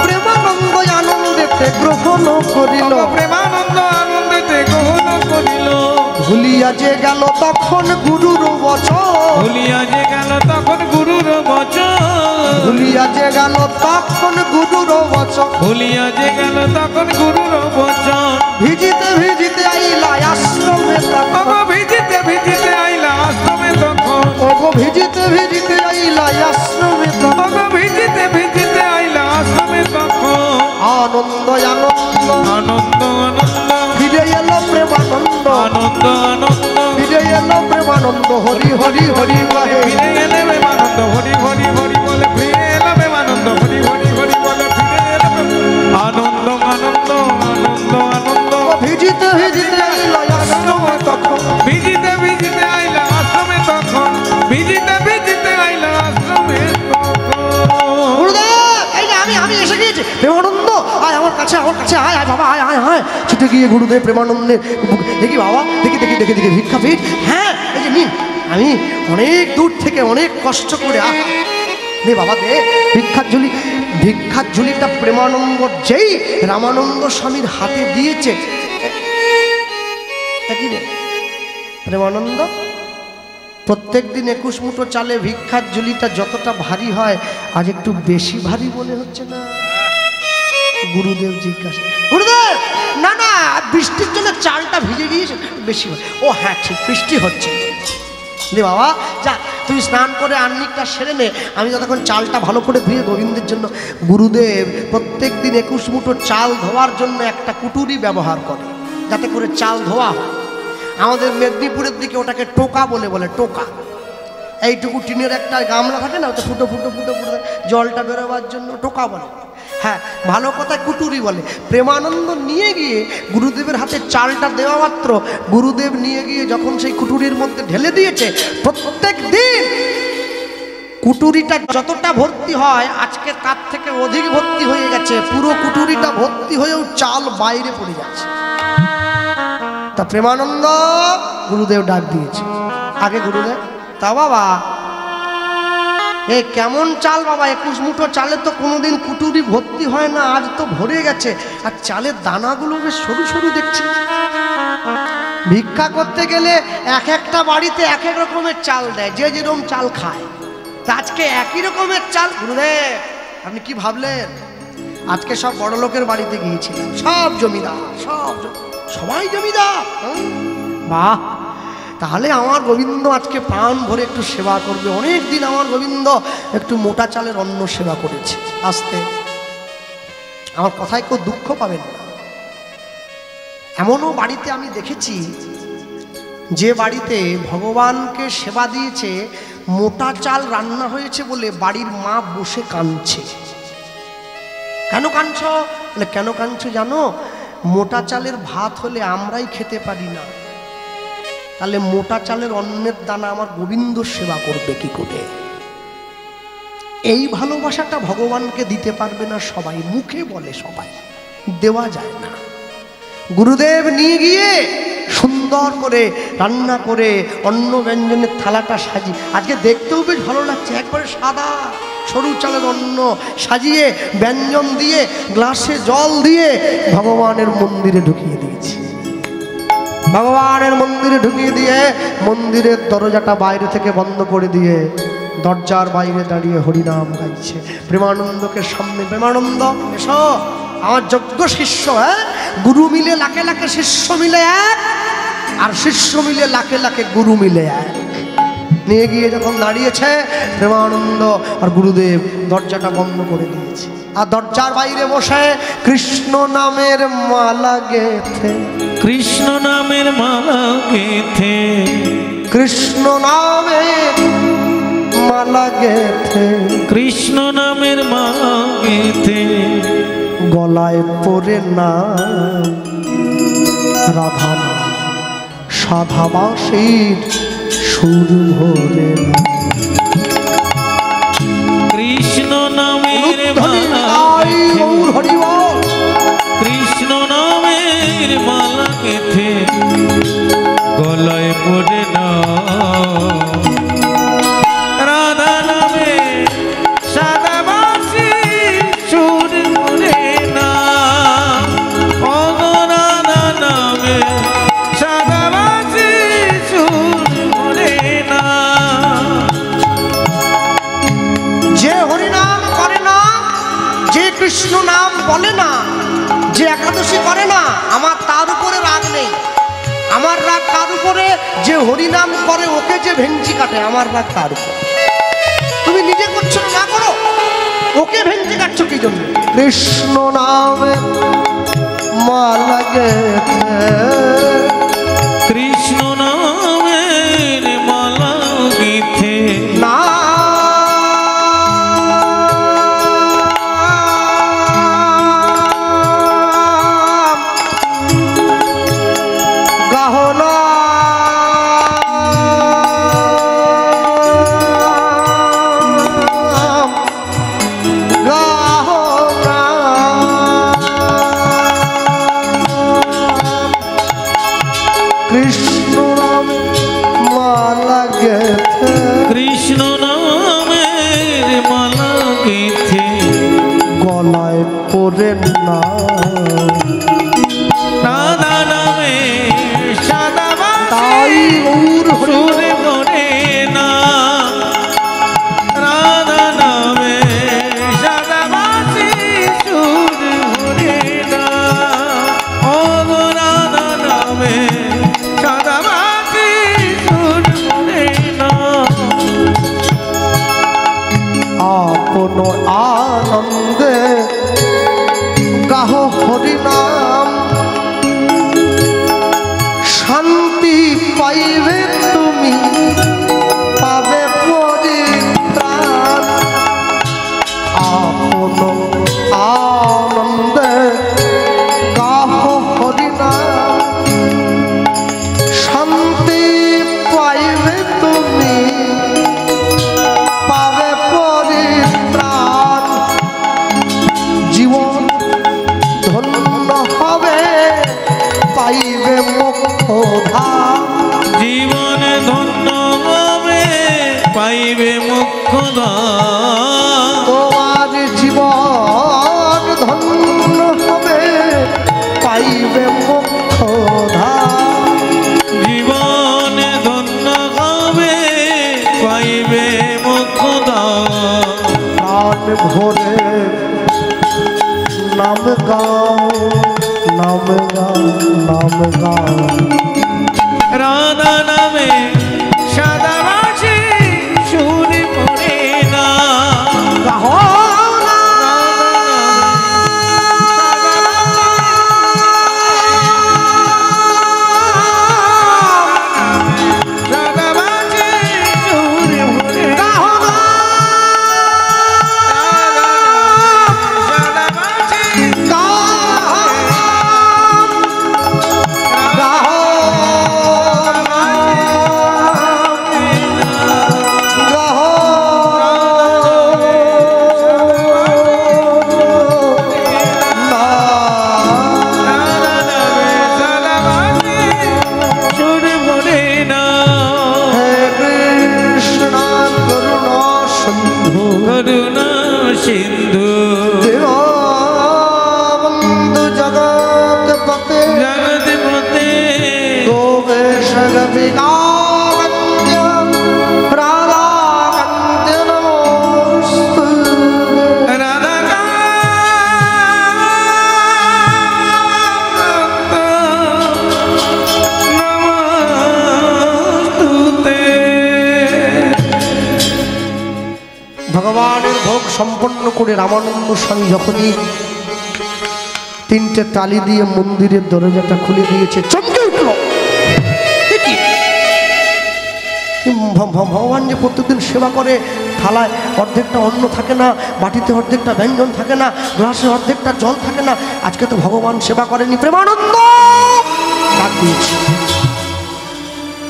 প্রেমানন্দ আনন্দেতে গ্রহণ করিল, প্রেমানন্দ আনন্দেতে গ্রহণ করিল। ভুলিয়া যে গেল তখন গুরুর বচন, ভুলিয়া যে গেল তখন গুরুর বচন, ভুলিয়া যে গেল তখন গুরুর বচন, ভুলিয়া যে গেল তখন গুরুর বচন। ভিজিতে ভিজিতে আইলা আশ্রমে তখন, ভিজিতে ভিজিতে আইলা আশ্রমে তখন, ওগো ভিজিতে ভিজিতে আইলা আশ্রমে তখন, ভিজিতে ভিজিতে আইলা আশ্রমে তখন। আনন্দ আনন্দ আনন্দ আনন্দ ফিরে এলো প্রেমানন্দ, আনন্দ আনন্দ ফিরে এলো প্রেমানন্দ, হরি হরি হরি বলে ফিরে এলে প্রেমানন্দ, হরি হরি হরি বলে ফিরে এলো প্রেমানন্দ, হরি হরি হরি বলে ফিরে এলো আনন্দ আনন্দ আনন্দ আনন্দ। ভিজিতে ভিজিতে আইলা আশ্রমে তখন, ভিজিতে ভিজিতে আইলা আশ্রমে তখন, ভিজিতে ভিজিতে আইলা আশ্রমে তখন। গুরুদেব এই যে আমি এসে গিয়েছি, প্রেমানন্দ আয় আমার কাছে, আমার কাছে আয়, আয় বাবা আয় আয় আয়। ছুটে গিয়ে গুরুদেব প্রেমানন্দের দেখি বাবা, দেখি দেখি দেখি দেখি ভিক্ষা পেট, হ্যাঁ এই যে নিন, আমি অনেক দূর থেকে অনেক কষ্ট করে দে বাবা দে ভিক্ষার ঝুলি। ভিক্ষার ঝুলিটা প্রেমানন্দ যেই রামানন্দ স্বামীর হাতে দিয়েছে, কি রে প্রেমানন্দ, প্রত্যেক দিন 21 মুঠো চালে ভিক্ষার ঝুলিটা যতটা ভারী হয় আজ একটু বেশি ভারী মনে হচ্ছে না? গুরুদেব জিজ্ঞাসা, গুরুদেব না না বৃষ্টির জন্য চালটা ভিজে গিয়েছে বেশি হয়। ও হ্যাঁ ঠিক বৃষ্টি হচ্ছে, রে বাবা যা তুই স্নান করে আন্নিকটা সেরে নে, আমি যতক্ষণ চালটা ভালো করে ধুয়ে গোবিন্দের জন্য। গুরুদেব প্রত্যেক দিন 21 মুঠো চাল ধোয়ার জন্য একটা কুটুরি ব্যবহার করে, যাতে করে চাল ধোয়া হয়। আমাদের মেদিনীপুরের দিকে ওটাকে টোকা বলে, টোকা। এইটুকু টিনের একটা গামলা থাকে না, ওটা ফুটো ফুটো ফুটো ফুটো জলটা বেরোবার জন্য টোকা বলে। হ্যাঁ ভালো কথায় কুটুরি বলে। প্রেমানন্দ নিয়ে গিয়ে গুরুদেবের হাতে চালটা দেওয়া মাত্র গুরুদেব নিয়ে গিয়ে যখন সেই কুটুরির মধ্যে ঢেলে দিয়েছে, প্রত্যেক দিন কুটুরিটা যতটা ভর্তি হয় আজকে তার থেকে অধিক ভর্তি হয়ে গেছে। পুরো কুটুরিটা ভর্তি হয়েও চাল বাইরে পড়ে যাচ্ছে। তা তা প্রেমানন্দ গুরুদেব ডাক দিয়েছে। আগে গুরুদেব, তা বাবা এ কেমন চাল বাবা? 21 মুঠো চালে তো কোনোদিন কুটুরি ভর্তি হয় না, আজ তো ভরে গেছে। আর চালের দানাগুলো বেশ সরু সরু দেখছি। ভিক্ষা করতে গেলে এক একটা বাড়িতে এক এক রকমের চাল দেয়, যে যেরকম চাল খায়। তা আজকে একই রকমের চাল। গুরুদেব আপনি কি ভাবলেন? আজকে সব বড় লোকের বাড়িতে গিয়েছিলাম, সব জমিদার, সবাই জমিদার। বাহ, তাহলে আমার গোবিন্দ আজকে প্রাণ ভরে একটু সেবা করবে। অনেক দিন আমার গোবিন্দ একটু মোটা চালের অন্ন সেবা করেছে। আস্তে, আমার কথায় কেউ দুঃখ পাবেন না। এমনও বাড়িতে আমি দেখেছি যে বাড়িতে ভগবানকে সেবা দিয়েছে, মোটা চাল রান্না হয়েছে বলে বাড়ির মা বসে কাঁদছে। কেন কাঁদছ? বলে কেন কাঁদছ জানো? মোটা চালের ভাত হলে আমরাই খেতে পারি না, তাহলে মোটা চালের অন্নের দানা আমার গোবিন্দ সেবা করবে কি করে? এই ভালোবাসাটা ভগবানকে দিতে পারবে না সবাই, মুখে বলে সবাই, দেওয়া যায় না। গুরুদেব নিয়ে গিয়ে সুন্দর করে রান্না করে অন্ন ব্যঞ্জনের থালাটা সাজিয়ে, আজকে দেখতেও বেশ ভালো লাগছে, একবারে সাদা সরু চালের অন্ন সাজিয়ে ব্যঞ্জন দিয়ে গ্লাসে জল দিয়ে ভগবানের মন্দিরে ঢুকিয়ে দিয়েছি। ভগবানের মন্দিরে ঢুকিয়ে দিয়ে মন্দিরের দরজাটা বাইরে থেকে বন্ধ করে দিয়ে দরজার বাইরে দাঁড়িয়ে হরিনাম গাইছে। প্রেমানন্দকে সামনে, প্রেমানন্দ এসো, আমার যোগ্য শিষ্য। গুরু মিলে লাখে লাখে শিষ্য মিলে এক, আর শিষ্য মিলে লাখে লাখে গুরু মিলে এক। নিয়ে গিয়ে যখন দাঁড়িয়েছে প্রেমানন্দ আর গুরুদেব, দরজাটা বন্ধ করে দিয়েছে। আর দরজার বাইরে বসে কৃষ্ণ নামের মালা গেথে, কৃষ্ণ নামের মালা গেথে, কৃষ্ণ নামের মালা গেথে, কৃষ্ণ নামের মালা গেথে, গলায় পরে না রাধা নাম, সাধাবাসীর সুর ভরে না। কৃষ্ণ নামের মালা হরি বল, কৃষ্ণ নামের মালা গেথে, গলায় পড়ে না রাধা নামে সাদাবাসী সুর ভরে না। ও রাধা নামে সাদাবাসী সুর ভরে না। যে হরিনাম করে না, যে কৃষ্ণ নাম বলে না, যে একাদশী করে না, আমার তার উপরে রাগ নেই। আমার রাগ তার উপরে যে হরিনাম করে, ওকে যে ভেঞ্চি কাটে, আমার রাগ তার উপরে। তুমি নিজে করছো না, করো, ওকে ভেঞ্চি কাটছো কি জন্য? কৃষ্ণ নামে মালা গেথে, কৃষ্ণ নামের মালা গেথে, না গাহনা গাহনা কৃষ্ণ নামে মালা গেথে, কৃষ্ণ নামের মালা গেথে, গলায় পরে না রাধা নামে সাদাবাসী তাই গৌর হরি সুর ভরে না। রাধা নামে সাদাবাসী সুর ভরে না। ও রাধা নামে সাদাবাসী সুর ভরে না। আপন আনন্দে গাহ হরিনাম, শান্তি পাইবে তুমি পাইবে মুখ্য তোমার জীবন ধন্য হবে পাইবে মোক্ষ ধাম। জীবনে ধন্য হবে পাইবে মুখ্য প্রাণ ভরে নাম গাও নাম গাও নাম গাও। রাধা নামে সাদা বাসি শুনে পড়ে না গাও না। সাদা বাসি শুনে পড়ে গাও না। সাদা বাসি গাও গাও করুণা সিন্ধু বন্ধু জগৎ পতে জগৎপতে গোবেশ গোপিকাবন্দ্য রাধাকান্তে নমস্তে। রাধা নমস্তুতে। ভগবানের ভোগ সম্পন্ন করে রামানন্দ স্বামী যখনই তিনটে তালি দিয়ে মন্দিরের দরজাটা খুলে দিয়েছে, চমকে উঠল। এ কি? ভগবান যে প্রত্যেকদিন সেবা করে, থালায় অর্ধেকটা অন্ন থাকে না, বাটিতে অর্ধেকটা ব্যঞ্জন থাকে না, গ্লাসে অর্ধেকটা জল থাকে না, আজকে তো ভগবান সেবা করেনি। প্রেমানন্দ ডাক দিয়েছে।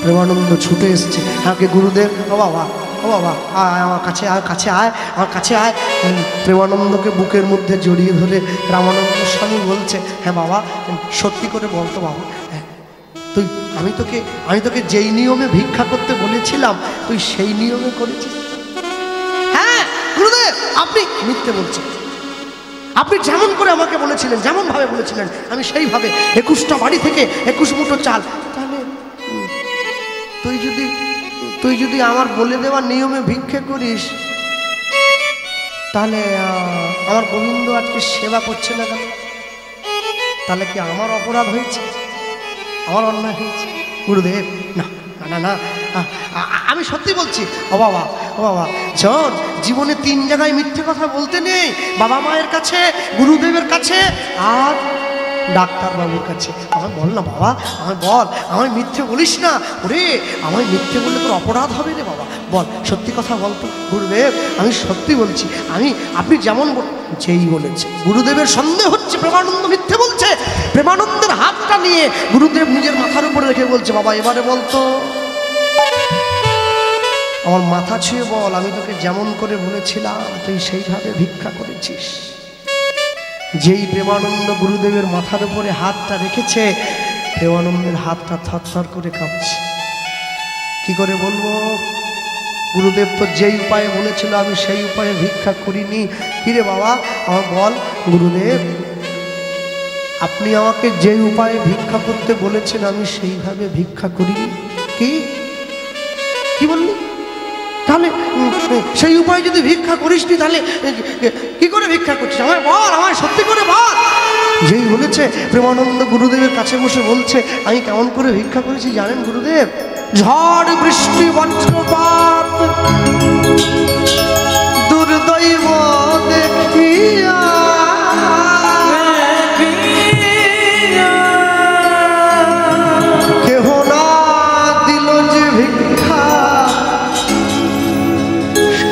প্রেমানন্দ ছুটে এসছে, আমাকে গুরুদেব, ও বাবা ও বাবা আয় আমার কাছে আয়, কাছে আয়, আমার কাছে আয়। প্রেমানন্দকে বুকের মধ্যে জড়িয়ে ধরে রামানন্দ স্বামী বলছে, হ্যাঁ বাবা সত্যি করে বলতো বাবা, হ্যাঁ তুই আমি তোকে যেই নিয়মে ভিক্ষা করতে বলেছিলাম তুই সেই নিয়মে করেছিস? হ্যাঁ গুরুদেব আপনি মিথ্যে বলছেন, আপনি যেমন করে আমাকে বলেছিলেন, যেমন ভাবে বলেছিলেন আমি সেইভাবে 21টা বাড়ি থেকে 21 মুঠো চাল। তাহলে তুই যদি আমার বলে দেওয়া নিয়মে ভিক্ষে করিস, তাহলে আমার গোবিন্দ আজকে সেবা করছে না কেন? তাহলে কি আমার অপরাধ হয়েছে, আমার অন্যায় হয়েছে? গুরুদেব না না না, আমি সত্যি বলছি। ও বাবা জন, জীবনে 3 জায়গায় মিথ্যে কথা বলতে নেই, বাবা মায়ের কাছে, গুরুদেবের কাছে, আর ডাক্তারবাবুর কাছে। আমায় বল না বাবা, আমায় বল, আমায় মিথ্যে বলিস না। ওরে আমায় মিথ্যে বললে তোর অপরাধ হবে রে বাবা, বল সত্যি কথা বল তো। গুরুদেব আমি সত্যি বলছি, আপনি যেমন যেই বলেছে। গুরুদেবের সন্দেহ হচ্ছে প্রেমানন্দ মিথ্যে বলছে। প্রেমানন্দের হাতটা নিয়ে গুরুদেব নিজের মাথার উপরে রেখে বলছে, বাবা এবারে বলতো, আমার মাথা ছুঁয়ে বল, আমি তোকে যেমন করে বলেছিলাম তুই সেইভাবে ভিক্ষা করেছিস? যেই প্রেমানন্দ গুরুদেবের মাথার উপরে হাতটা রেখেছে, প্রেমানন্দের হাতটা থরথর করে কাঁপছে। কি করে বলবো, গুরুদেব তো যেই উপায়ে বলেছিল আমি সেই উপায়ে ভিক্ষা করিনি। কিরে বাবা আমার বল, গুরুদেব আপনি আমাকে যেই উপায়ে ভিক্ষা করতে বলেছেন আমি সেইভাবে ভিক্ষা করিনি। কি বললি? তাহলে সেই উপায় যদি ভিক্ষা করিসনি তাহলে কি করে ভিক্ষা করছিস? আমায় বল, আমায় সত্যি করে বল। যেই বলেছে প্রেমানন্দ গুরুদেবের কাছে বসে বলছে, আমি কেমন করে ভিক্ষা করেছি জানেন গুরুদেব? ঝড় বৃষ্টি বজ্রপাত দুর্দৈব দেখিয়া কেহ না দিল যে ভিক্ষা,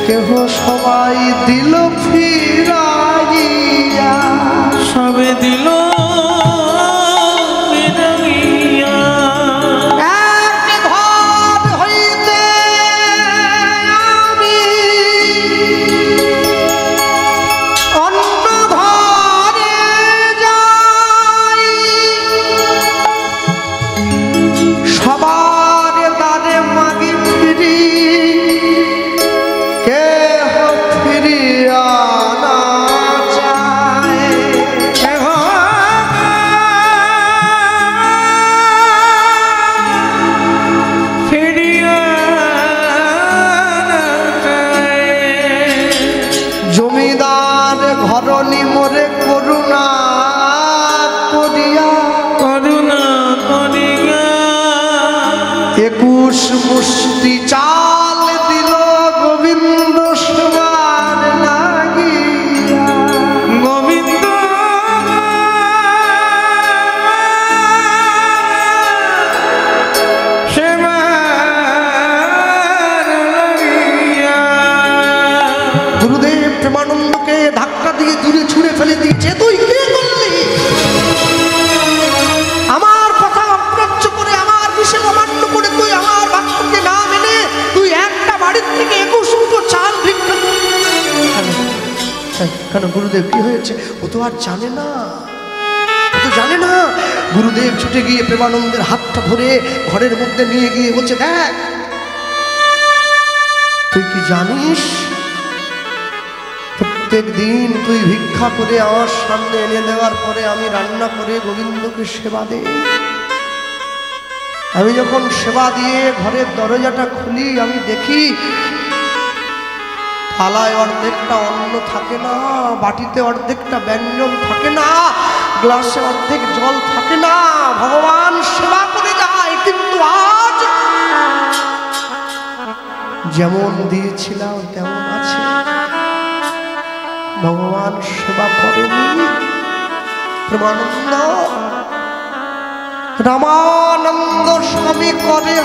কেহ সবাই দিল ফিরাইয়া, সবে দিল এক ঘর হইতে আমি অন্ন 21 মুষ্টি চাল দিল গোবিন্দ সেবার লাগিয়া। গোবিন্দ গুরুদেব প্রেমানন্দকে ধাক্কা দিয়ে দূরে ছুঁড়ে ফেলে দিয়েছে। তুই কে করলি? আমার কথা অগ্রাহ্য করে, আমার বিশেষ অমান্য করে, তুই আমার বাক্যকে না মেনে তুই একটা বাড়ির থেকে 21 মুঠো চাল ভিক্ষা কেন? গুরুদেব কি হয়েছে? ও তো আর জানে না, ও তো জানে না। গুরুদেব ছুটে গিয়ে প্রেমানন্দের হাতটা ধরে ঘরের মধ্যে নিয়ে গিয়ে বলছে, দেখ তুই কি জানিস প্রত্যেক দিন তুই ভিক্ষা করে আমার সামনে এনে দেওয়ার পরে আমি রান্না করে গোবিন্দকে সেবা দেই। আমি যখন সেবা দিয়ে ঘরের দরজাটা খুলি, আমি দেখি থালায় অর্ধেকটা অন্ন থাকে না, বাটিতে অর্ধেকটা ব্যঞ্জন থাকে না, গ্লাসে অর্ধেক জল থাকে না। ভগবান সেবা করে যায়, কিন্তু আজ যেমন দিয়েছিলাম তেমন আছে। ভগবান সেবা করেনি। প্রেমানন্দ রামানন্দ স্বামী করে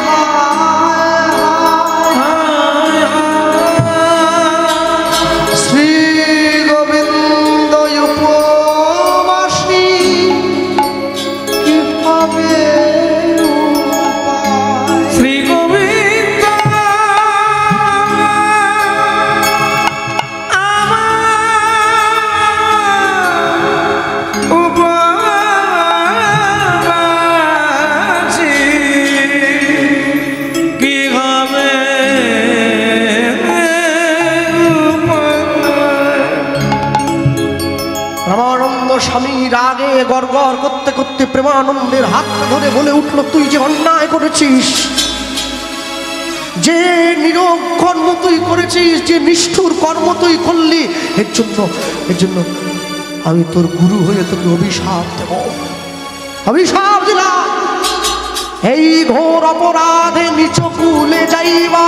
শ্রী গোবিন্দ উপবাসী কিভাবে শ্রী গোবিন্দ স্বামী রাগে গড়গড় করতে করতে প্রেমানন্দের হাতটা ধরে বলে উঠল, তুই যে অন্যায় করেছিস, যে নীরব কর্ম তুই করেছিস, যে নিষ্ঠুর কর্ম তুই করলি, এর জন্য আমি তোর গুরু হয়ে তোকে অভিশাপ দেব। অভিশাপ দিলাম, এই ঘোর অপরাধে নিচ কুলে যাইবা,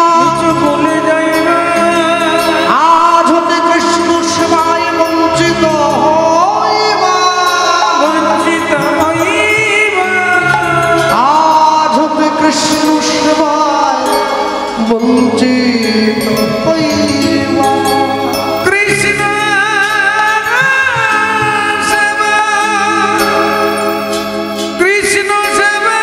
আজ হতে কৃষ্ণ সেবায় বঞ্চিত কৃষ্ণ সেবায় বঞ্চিত হইবা। কৃষ্ণ সেবা, কৃষ্ণ সেবা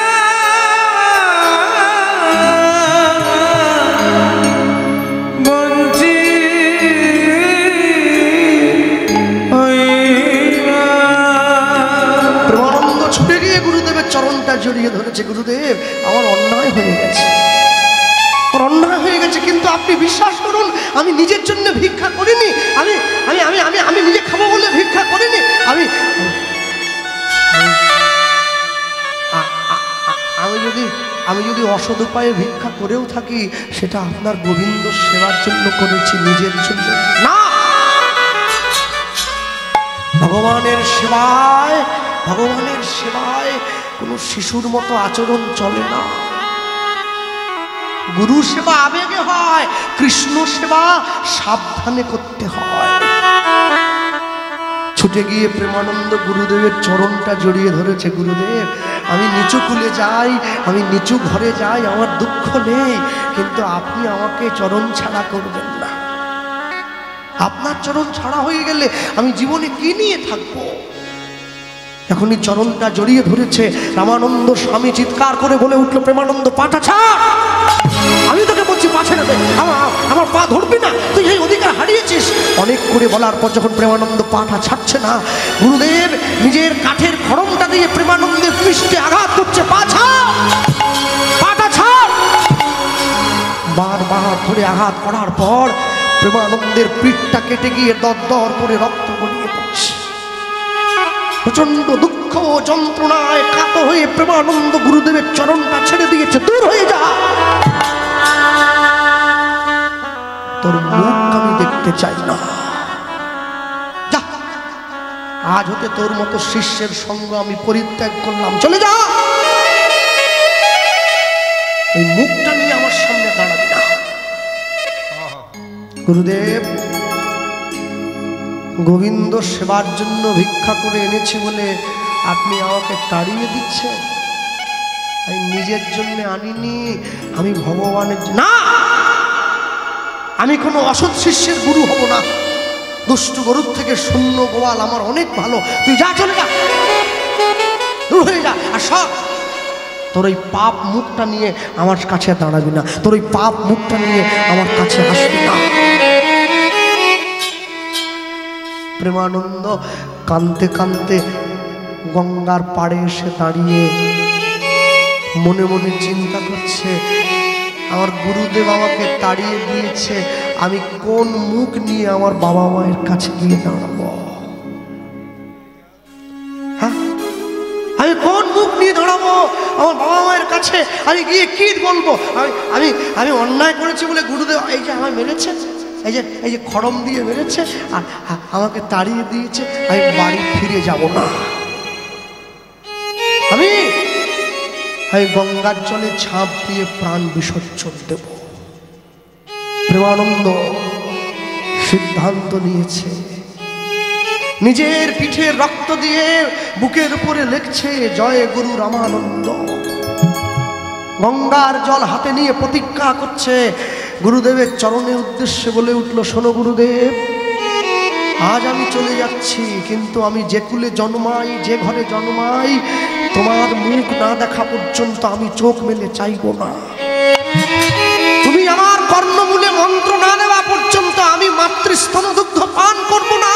বঞ্চিত হইবা। প্রেমানন্দ ছুটে গিয়ে গুরুদেবের চরণটা জড়িয়ে ধরেছে। গুরুদেব, আমার অন্যায় হয়ে গেছে, অন্যায় হয়ে গেছে, কিন্তু আপনি বিশ্বাস করুন, আমি নিজের জন্য ভিক্ষা করিনি, আমি আমি আমি আমি আমি নিজে খাবো বলে ভিক্ষা করিনি, আমি আমি যদি অসৎ উপায়ে ভিক্ষা করেও থাকি, সেটা আপনার গোবিন্দ সেবার জন্য করেছি, নিজের জন্য না। ভগবানের সেবায় কোনো শিশুর মতো আচরণ চলে না। গুরু সেবা আবেগে হয়, কৃষ্ণ সেবা সাবধানে করতে হয়। ছুটে গিয়ে প্রেমানন্দ গুরুদেবের চরণটা জড়িয়ে ধরেছে। গুরুদেব, আমি নিচু কুলে যাই, আমি নিচু ঘরে যাই, আমার দুঃখ নেই, কিন্তু আপনি আমাকে চরণ ছাড়া করবেন না। আপনার চরণ ছাড়া হয়ে গেলে আমি জীবনে কি নিয়ে থাকবো? এখনই চরণটা জড়িয়ে ধরেছে। রামানন্দ স্বামী চিৎকার করে বলে উঠলো, প্রেমানন্দ পাটা ছাড়, আমি তোকে বলছি পা ছেড়ে দে, আমার পা ধরবি না, তুই এই অধিকার হারিয়েছিস। অনেক করে বলার পর যখন প্রেমানন্দ পাটা ছাড়ছে না, গুরুদেব নিজের কাঠের খড়মটা দিয়ে প্রেমানন্দের পৃষ্ঠে আঘাত করছে। পা ছাড়, পাটা ছাড়। বারবার ধরে আঘাত করার পর প্রেমানন্দের পিঠটা কেটে গিয়ে দরদর করে রক্ত গড়িয়ে পড়ছে। প্রচন্ড দুঃখ ও যন্ত্রণায় কাত হয়ে প্রেমানন্দ গুরুদেবের চরণটা ছেড়ে দিয়েছে। দূর হয়ে যা, তোর মুখ আমি দেখতে চাই না। যা, আজ হতে তোর মতো শিষ্যের সঙ্গ আমি পরিত্যাগ করলাম, চলে যা। ওই মুখটা নিয়ে আমার সামনে দাঁড়াবি না। গুরুদেব, গোবিন্দ সেবার জন্য ভিক্ষা করে এনেছি বলে আপনি আমাকে তাড়িয়ে দিচ্ছেন? আমি নিজের জন্য আনিনি, আমি ভগবানের না, আমি কোনো অসৎ শিষ্যের গুরু হব না। দুষ্ট গরুর থেকে শূন্য গোয়াল আমার অনেক ভালো। তুই যা, চলে যা, দূর হয়ে যা। আর সব তোর ওই পাপ মুখটা নিয়ে আমার কাছে দাঁড়াবি না, তোর ওই পাপ মুখটা নিয়ে আমার কাছে আসবি না। প্রেমানন্দ কাঁদতে কাঁদতে গঙ্গার পাড়ে এসে দাঁড়িয়ে মনে মনে চিন্তা করছে, আমার গুরুদেব আমাকে তাড়িয়ে দিয়েছে, আমি কোন মুখ নিয়ে আমার বাবা মায়ের কাছে গিয়ে দাঁড়াবো? হ্যাঁ, আমি কোন মুখ নিয়ে দাঁড়াবো আমার বাবা মায়ের কাছে? আমি গিয়ে কি বলবো? আমি আমি অন্যায় করেছি বলে গুরুদেব এই যে আমায় মেরেছে, এই যে খড়ম দিয়ে মেরেছে আর আমাকে তাড়িয়ে দিয়েছে, আমি বাড়ি ফিরে যাব না। আমি গঙ্গার জলে ঝাঁপ দিয়ে প্রাণ বিসর্জন দেব। প্রেমানন্দ সিদ্ধান্ত নিয়েছে, নিজের পিঠে রক্ত দিয়ে বুকের উপরে লিখছে জয় গুরু রামানন্দ। গঙ্গার জল হাতে নিয়ে প্রতিজ্ঞা করছে, গুরুদেবের চরণের উদ্দেশ্যে বলে উঠল, শোনো গুরুদেব, আজ আমি চলে যাচ্ছি, কিন্তু আমি যে কুলে জন্মাই, যে ঘরে জন্মাই, তোমার মুখ না দেখা পর্যন্ত আমি চোখ মেলে চাইব না। তুমি আমার কর্ণমূলে মন্ত্র না দেওয়া পর্যন্ত আমি মাতৃস্তন দুগ্ধ পান করব না।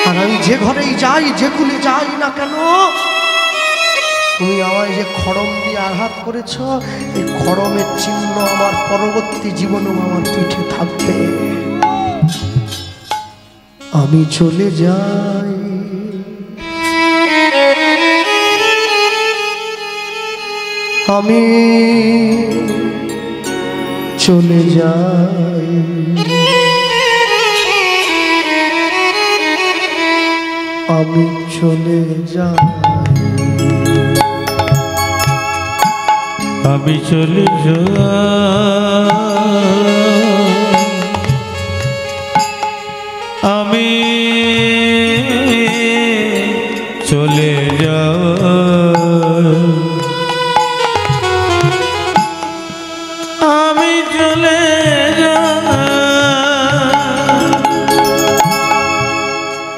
আর আমি যে ঘরেই যাই, যে কুলে যাই না কেন, তুমি আমায় যে খড়ম দিয়ে আঘাত করেছ, এই খড়মের চিহ্ন আমার পরবর্তী জীবনেও আমার পিঠে থাকবে। আমি চলে যাই, আমি চলে যাই, আমি চলে যাই, আমি চলে যাই, আমি চলে যাই,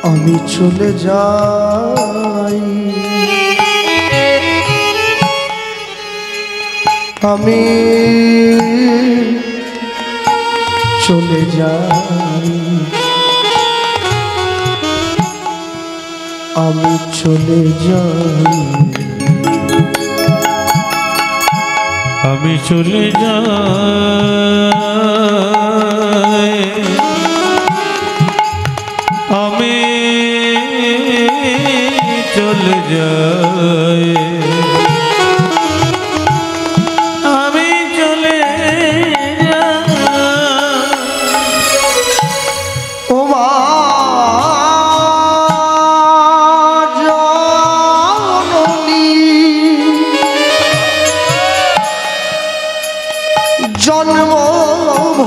আমি চলে যাই, আমি চলে যাই, আমি চলে যাই, আমি চলে যাই, আমি চলে যাই, আমি চলে যাই, আমি চলে যাই। ও মা জননী, জন্মভূমি